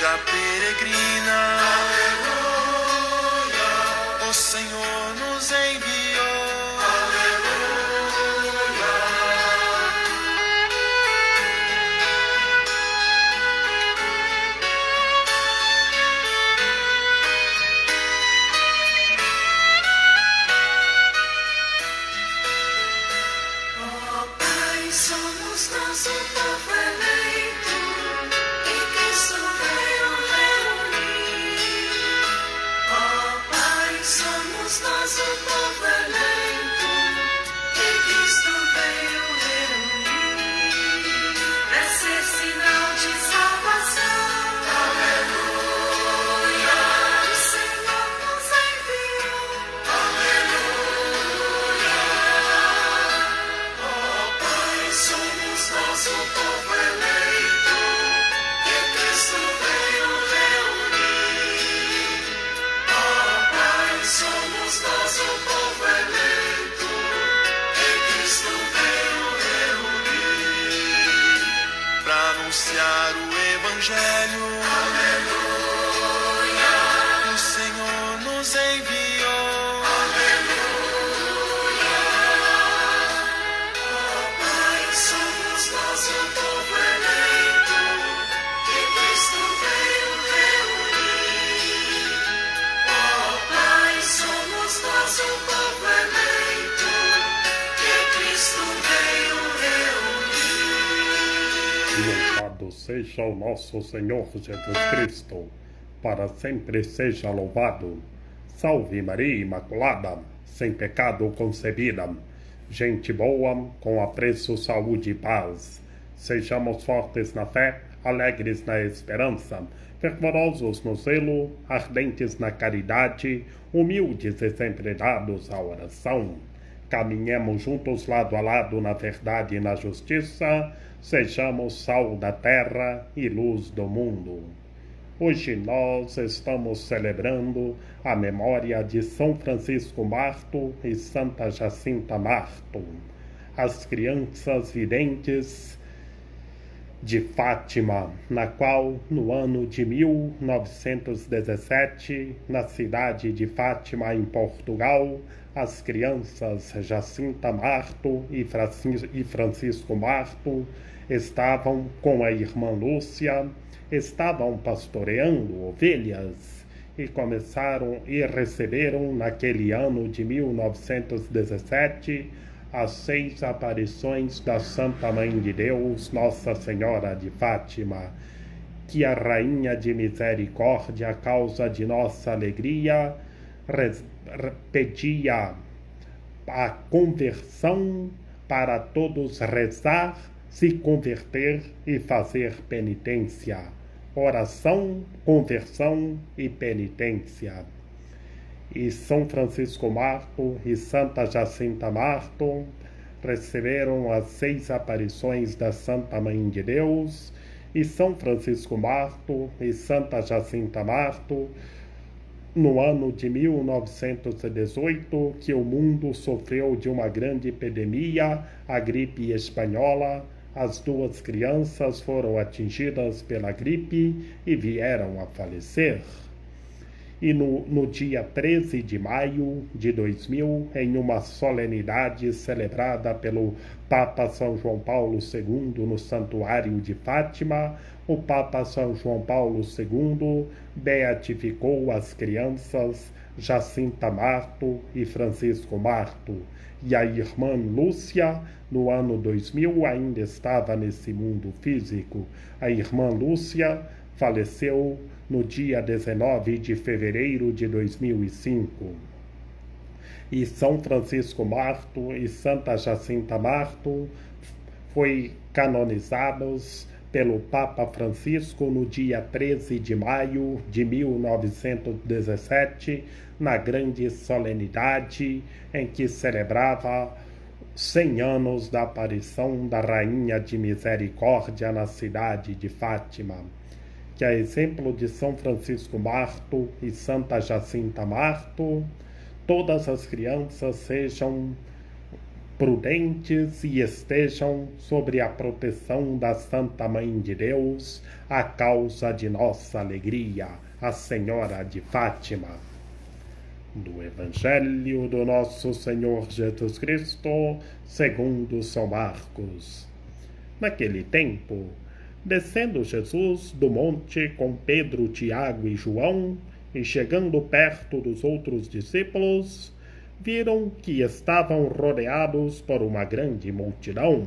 igreja peregrina. Aleluia. O Senhor nos enviou. Aleluia. Ó Pai, somos nosso povo eleito, e Cristo veio reunir. Ó Pai, somos nosso povo eleito, e Cristo veio reunir. Pra ser sinal de salvação. Aleluia. O Senhor nos enviou. Aleluia. Ó Pai, somos nosso povo eleito, que Cristo veio reunir. Ó Pai, somos nosso povo eleito, que Cristo veio reunir. Para anunciar o Evangelho. Aleluia. O Senhor nos enviou. Aleluia. Ó Pai, somos nosso povo eleito, que Cristo veio reunir. Ó Pai, somos nosso povo eleito, que Cristo veio reunir. Louvado seja o nosso Senhor Jesus Cristo, para sempre seja louvado. Salve Maria Imaculada, sem pecado concebida. Gente boa, com apreço, saúde e paz. Sejamos fortes na fé, alegres na esperança, fervorosos no zelo, ardentes na caridade, humildes e sempre dados à oração. Caminhemos juntos lado a lado na verdade e na justiça, sejamos sal da terra e luz do mundo. Hoje nós estamos celebrando a memória de São Francisco Marto e Santa Jacinta Marto, as crianças videntes de Fátima, na qual, no ano de 1917, na cidade de Fátima, em Portugal, as crianças Jacinta Marto e Francisco Marto estavam com a irmã Lúcia, estavam pastoreando ovelhas e receberam naquele ano de 1917 as 6 aparições da Santa Mãe de Deus, Nossa Senhora de Fátima, que a Rainha de Misericórdia, a causa de nossa alegria, pedia a conversão para todos rezar, se converter e fazer penitência. Oração, conversão e penitência. E São Francisco Marto e Santa Jacinta Marto receberam as 6 aparições da Santa Mãe de Deus, e São Francisco Marto e Santa Jacinta Marto, no ano de 1918, que o mundo sofreu de uma grande epidemia, a gripe espanhola, as 2 crianças foram atingidas pela gripe e vieram a falecer. E no dia 13 de maio de 2000, em uma solenidade celebrada pelo Papa São João Paulo II no Santuário de Fátima, o Papa São João Paulo II beatificou as crianças Jacinta Marto e Francisco Marto, e a irmã Lúcia, no ano 2000, ainda estava nesse mundo físico. A irmã Lúcia faleceu no dia 19 de fevereiro de 2005. E São Francisco Marto e Santa Jacinta Marto foi canonizados pelo Papa Francisco no dia 13 de maio de 1917, na grande solenidade em que celebrava 100 anos da aparição da Rainha de Misericórdia na cidade de Fátima. Que, a exemplo de São Francisco Marto e Santa Jacinta Marto, todas as crianças sejam prudentes e estejam sobre a proteção da Santa Mãe de Deus, a causa de nossa alegria, a Senhora de Fátima. Do Evangelho do nosso Senhor Jesus Cristo, segundo São Marcos. Naquele tempo, descendo Jesus do monte com Pedro, Tiago e João, e chegando perto dos outros discípulos, viram que estavam rodeados por uma grande multidão.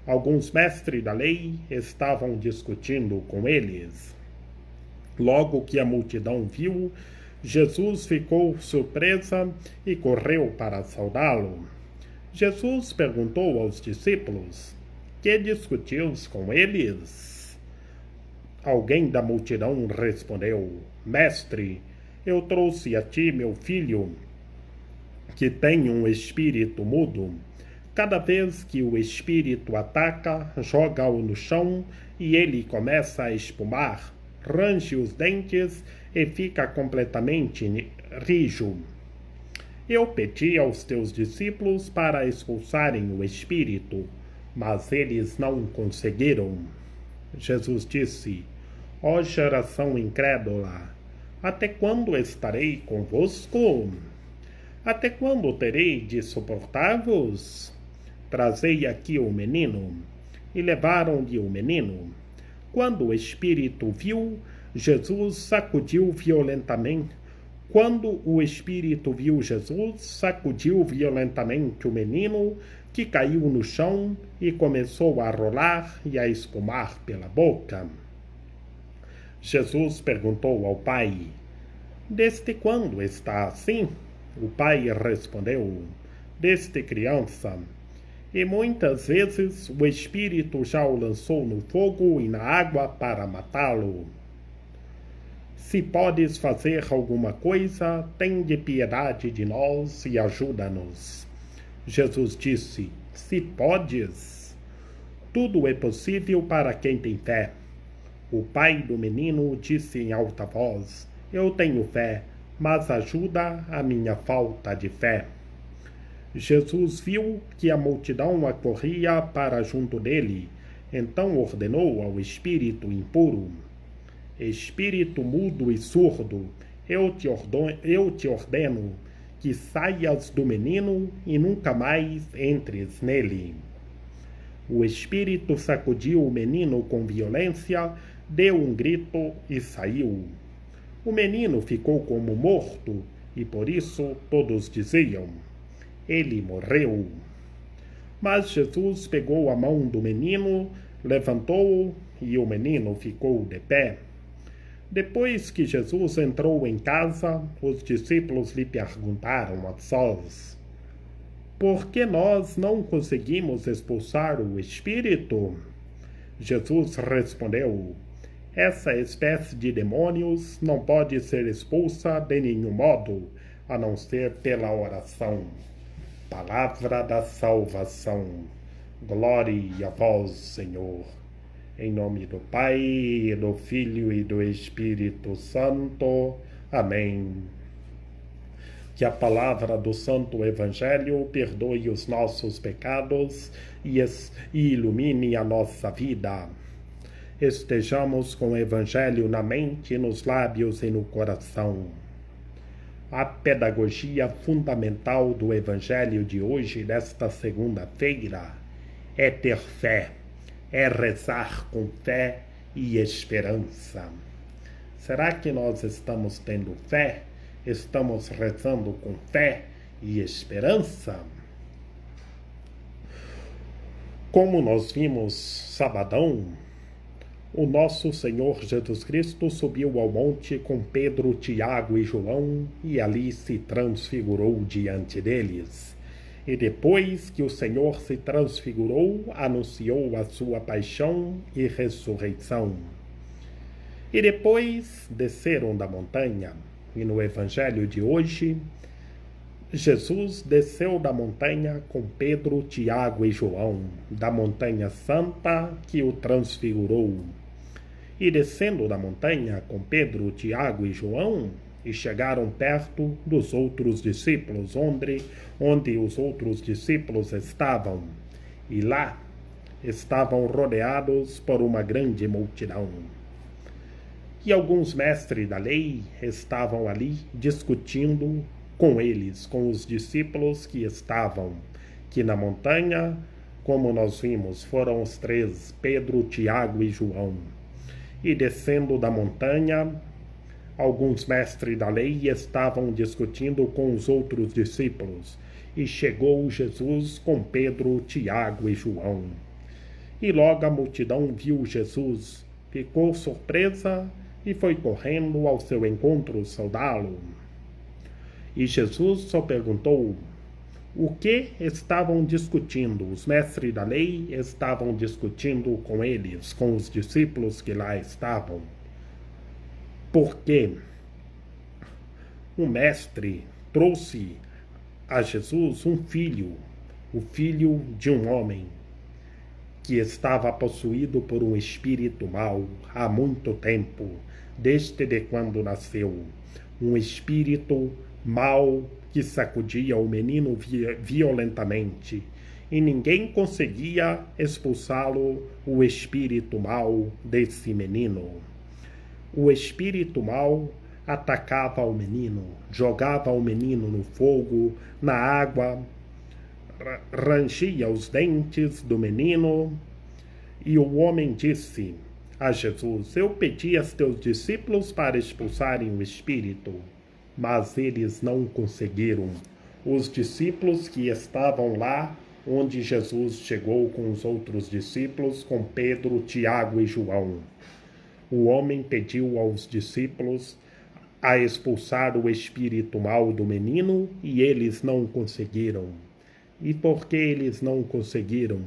Alguns mestres da lei estavam discutindo com eles. Logo que a multidão viu, Jesus ficou surpresa e correu para saudá-lo. Jesus perguntou aos discípulos: que discutis com eles? Alguém da multidão respondeu: Mestre, eu trouxe a ti meu filho, que tem um espírito mudo. Cada vez que o espírito ataca, joga-o no chão e ele começa a espumar, range os dentes e fica completamente rijo. Eu pedi aos teus discípulos para expulsarem o espírito, mas eles não conseguiram. Jesus disse: ó geração incrédula, até quando estarei convosco? Até quando terei de suportar-vos? Trazei aqui o menino. E levaram-lhe o menino. Quando o espírito viu, Jesus sacudiu violentamente. Quando o espírito viu Jesus, sacudiu violentamente o menino, que caiu no chão e começou a rolar e a espumar pela boca. Jesus perguntou ao pai: desde quando está assim? O pai respondeu: desde criança. E muitas vezes o espírito já o lançou no fogo e na água para matá-lo. Se podes fazer alguma coisa, tende piedade de nós e ajuda-nos. Jesus disse: se podes. Tudo é possível para quem tem fé. O pai do menino disse em alta voz: eu tenho fé, mas ajuda a minha falta de fé. Jesus viu que a multidão acorria para junto dele, então ordenou ao espírito impuro: espírito mudo e surdo, eu te ordeno que saias do menino e nunca mais entres nele. O espírito sacudiu o menino com violência, deu um grito e saiu. O menino ficou como morto, e por isso todos diziam: ele morreu. Mas Jesus pegou a mão do menino, levantou-o e o menino ficou de pé. Depois que Jesus entrou em casa, os discípulos lhe perguntaram a sós: por que nós não conseguimos expulsar o espírito? Jesus respondeu: essa espécie de demônios não pode ser expulsa de nenhum modo, a não ser pela oração. Palavra da salvação. Glória a vós, Senhor. Em nome do Pai, e do Filho e do Espírito Santo. Amém. Que a palavra do Santo Evangelho perdoe os nossos pecados e ilumine a nossa vida. Estejamos com o Evangelho na mente, nos lábios e no coração. A pedagogia fundamental do Evangelho de hoje, desta segunda-feira, é ter fé, é rezar com fé e esperança. Será que nós estamos tendo fé? Estamos rezando com fé e esperança? Como nós vimos sabadão, o nosso Senhor Jesus Cristo subiu ao monte com Pedro, Tiago e João e ali se transfigurou diante deles. E depois que o Senhor se transfigurou, anunciou a sua paixão e ressurreição. E depois desceram da montanha. E no Evangelho de hoje, Jesus desceu da montanha com Pedro, Tiago e João, da montanha santa que o transfigurou. E descendo da montanha com Pedro, Tiago e João, e chegaram perto dos outros discípulos, onde os outros discípulos estavam. E lá estavam rodeados por uma grande multidão. E alguns mestres da lei estavam ali discutindo com eles, com os discípulos que na montanha, como nós vimos, foram os três, Pedro, Tiago e João. E descendo da montanha, alguns mestres da lei estavam discutindo com os outros discípulos. E chegou Jesus com Pedro, Tiago e João. E logo a multidão viu Jesus, ficou surpresa e foi correndo ao seu encontro saudá-lo. E Jesus só perguntou o que estavam discutindo. Os mestres da lei estavam discutindo com eles, com os discípulos que lá estavam. Porque o mestre trouxe a Jesus um filho, o filho de um homem que estava possuído por um espírito mau há muito tempo, desde quando nasceu. Um espírito mau que sacudia o menino violentamente, e ninguém conseguia expulsá-lo, o espírito mau desse menino. O espírito mau atacava o menino, jogava o menino no fogo, na água, rangia os dentes do menino. E o homem disse a Jesus: eu pedi aos teus discípulos para expulsarem o espírito, mas eles não conseguiram. Os discípulos que estavam lá onde Jesus chegou com os outros discípulos, com Pedro, Tiago e João. O homem pediu aos discípulos a expulsar o espírito mau do menino e eles não conseguiram. E por que eles não conseguiram?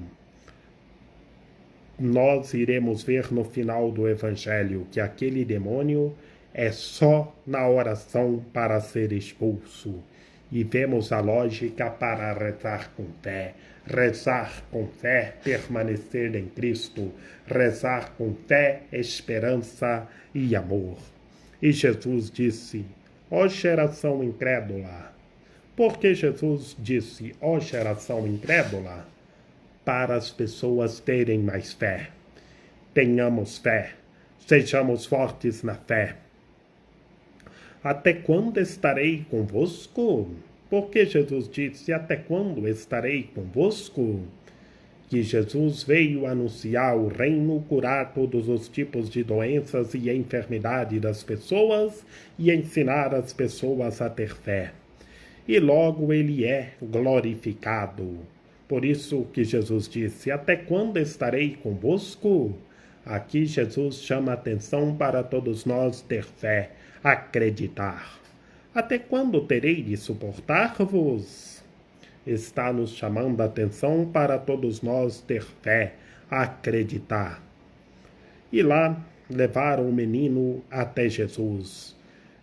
Nós iremos ver no final do Evangelho que aquele demônio é só na oração para ser expulso. E vemos a lógica para rezar com fé, permanecer em Cristo, rezar com fé, esperança e amor. E Jesus disse: ó geração incrédula. Por que Jesus disse, ó geração incrédula? Para as pessoas terem mais fé. Tenhamos fé, sejamos fortes na fé. Até quando estarei convosco? Porque Jesus disse, até quando estarei convosco? Que Jesus veio anunciar o reino, curar todos os tipos de doenças e enfermidade das pessoas e ensinar as pessoas a ter fé. E logo ele é glorificado. Por isso que Jesus disse, até quando estarei convosco? Aqui Jesus chama a atenção para todos nós ter fé, acreditar. Até quando terei de suportar-vos? Está nos chamando a atenção para todos nós ter fé, acreditar. E lá levaram o menino até Jesus.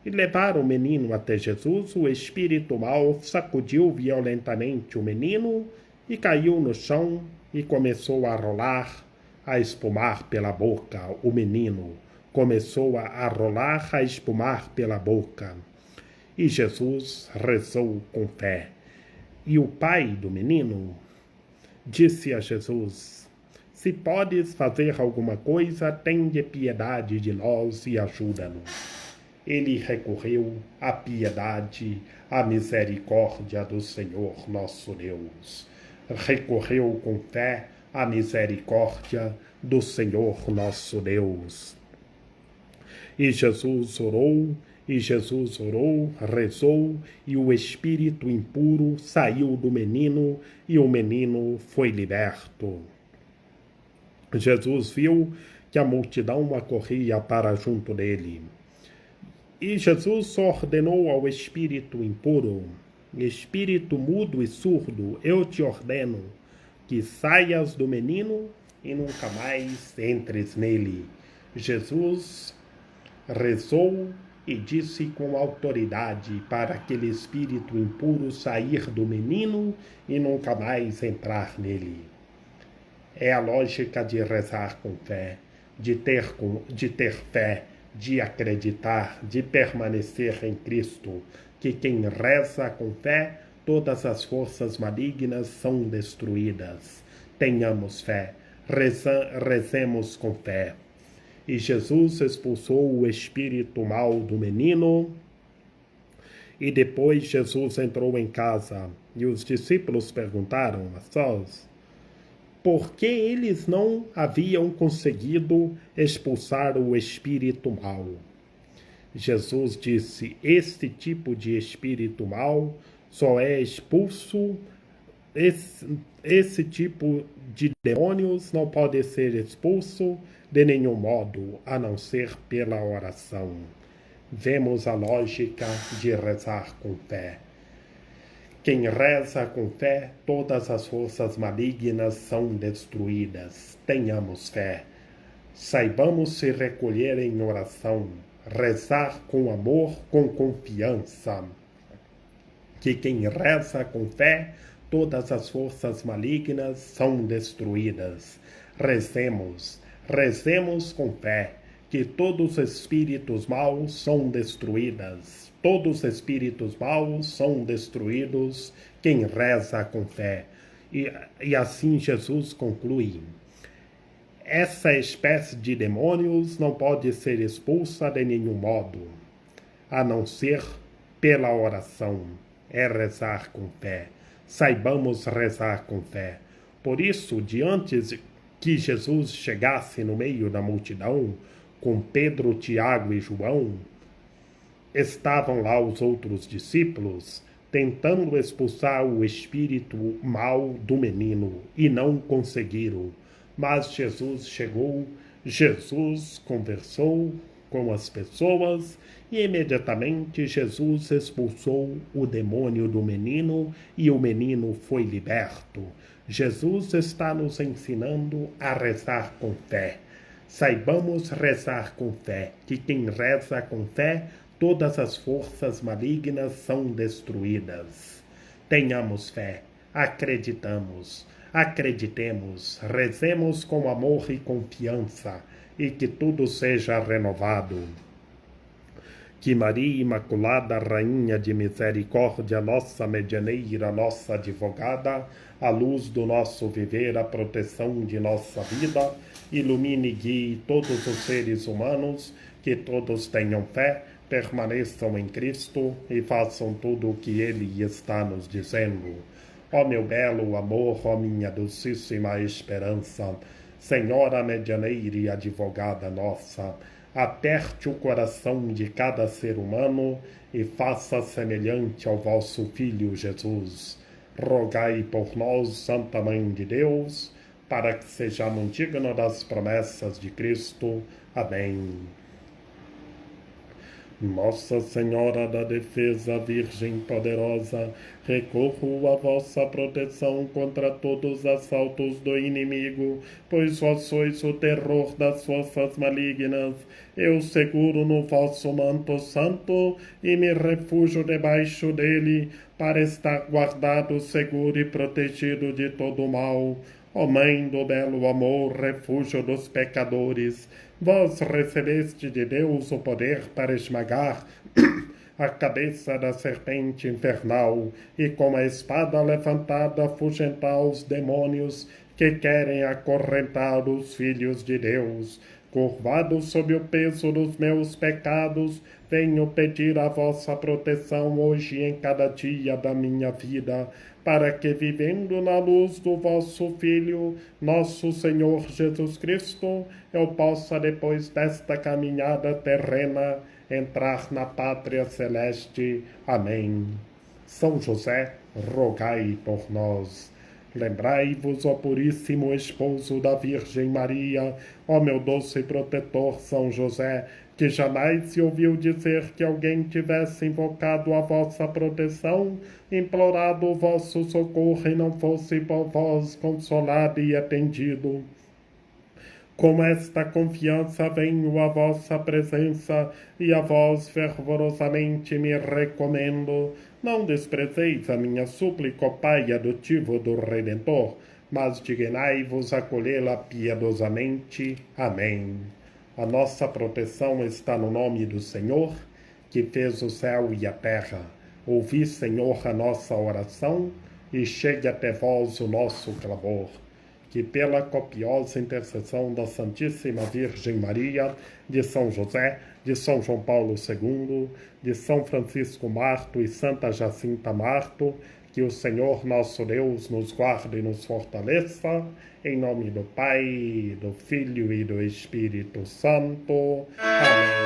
E levaram o menino até Jesus, o espírito mau sacudiu violentamente o menino e caiu no chão e começou a rolar, a espumar pela boca. O menino começou a rolar, a espumar pela boca. E Jesus rezou com fé. E o pai do menino disse a Jesus: se podes fazer alguma coisa, tende piedade de nós e ajuda-nos. Ele recorreu à piedade, à misericórdia do Senhor nosso Deus. Recorreu com fé à misericórdia do Senhor nosso Deus. E Jesus orou, rezou, e o espírito impuro saiu do menino, e o menino foi liberto. Jesus viu que a multidão acorria para junto dele. E Jesus ordenou ao espírito impuro: espírito mudo e surdo, eu te ordeno que saias do menino e nunca mais entres nele. Jesus rezou e disse com autoridade para aquele espírito impuro sair do menino e nunca mais entrar nele. É a lógica de rezar com fé, de ter fé, de acreditar, de permanecer em Cristo, que quem reza com fé, todas as forças malignas são destruídas. Tenhamos fé, rezemos com fé. E Jesus expulsou o espírito mau do menino. E depois Jesus entrou em casa. E os discípulos perguntaram a sós por que eles não haviam conseguido expulsar o espírito mau. Jesus disse: este tipo de espírito mau só é expulso, esse tipo de demônios não pode ser expulso de nenhum modo, a não ser pela oração. Vemos a lógica de rezar com fé. Quem reza com fé, todas as forças malignas são destruídas. Tenhamos fé. Saibamos se recolher em oração, rezar com amor, com confiança. Que quem reza com fé, todas as forças malignas são destruídas. Rezemos com fé, que todos os espíritos maus são destruídos. Todos os espíritos maus são destruídos, quem reza com fé. E assim Jesus conclui: essa espécie de demônios não pode ser expulsa de nenhum modo, a não ser pela oração. É rezar com fé. Saibamos rezar com fé. Por isso, diante que Jesus chegasse no meio da multidão, com Pedro, Tiago e João, estavam lá os outros discípulos, tentando expulsar o espírito mau do menino, e não conseguiram. Mas Jesus chegou, Jesus conversou com as pessoas, e imediatamente Jesus expulsou o demônio do menino, e o menino foi liberto. Jesus está nos ensinando a rezar com fé. Saibamos rezar com fé, que quem reza com fé, todas as forças malignas são destruídas. Tenhamos fé, acreditemos, rezemos com amor e confiança, e que tudo seja renovado. Que Maria Imaculada, Rainha de Misericórdia, nossa medianeira, nossa advogada, a luz do nosso viver, a proteção de nossa vida, ilumine e guie todos os seres humanos, que todos tenham fé, permaneçam em Cristo e façam tudo o que Ele está nos dizendo. Ó meu belo amor, ó minha docíssima esperança, Senhora medianeira e advogada nossa, aperte o coração de cada ser humano e faça semelhante ao vosso Filho Jesus. Rogai por nós, Santa Mãe de Deus, para que sejamos dignos das promessas de Cristo. Amém. Nossa Senhora da Defesa, Virgem Poderosa, recorro à vossa proteção contra todos os assaltos do inimigo, pois vós sois o terror das forças malignas. Eu seguro no vosso manto santo e me refugio debaixo dele, para estar guardado, seguro e protegido de todo mal. Ó Mãe do belo amor, refúgio dos pecadores, vós recebeste de Deus o poder para esmagar a cabeça da serpente infernal, e com a espada levantada afugentar os demônios que querem acorrentar os filhos de Deus. Curvado sob o peso dos meus pecados, venho pedir a vossa proteção hoje em cada dia da minha vida, para que, vivendo na luz do vosso Filho, nosso Senhor Jesus Cristo, eu possa, depois desta caminhada terrena, entrar na pátria celeste. Amém. São José, rogai por nós. Lembrai-vos, ó puríssimo esposo da Virgem Maria, ó meu doce protetor São José, que jamais se ouviu dizer que alguém tivesse invocado a vossa proteção, implorado o vosso socorro e não fosse por vós consolado e atendido. Com esta confiança venho à vossa presença e a vós fervorosamente me recomendo. Não desprezeis a minha súplica, ó Pai adotivo do Redentor, mas dignai-vos acolhê-la piedosamente. Amém. A nossa proteção está no nome do Senhor, que fez o céu e a terra. Ouvi, Senhor, a nossa oração e chegue até vós o nosso clamor. Que pela copiosa intercessão da Santíssima Virgem Maria, de São José, de São João Paulo II, de São Francisco Marto e Santa Jacinta Marto, que o Senhor nosso Deus nos guarde e nos fortaleça, em nome do Pai, do Filho e do Espírito Santo. Amém.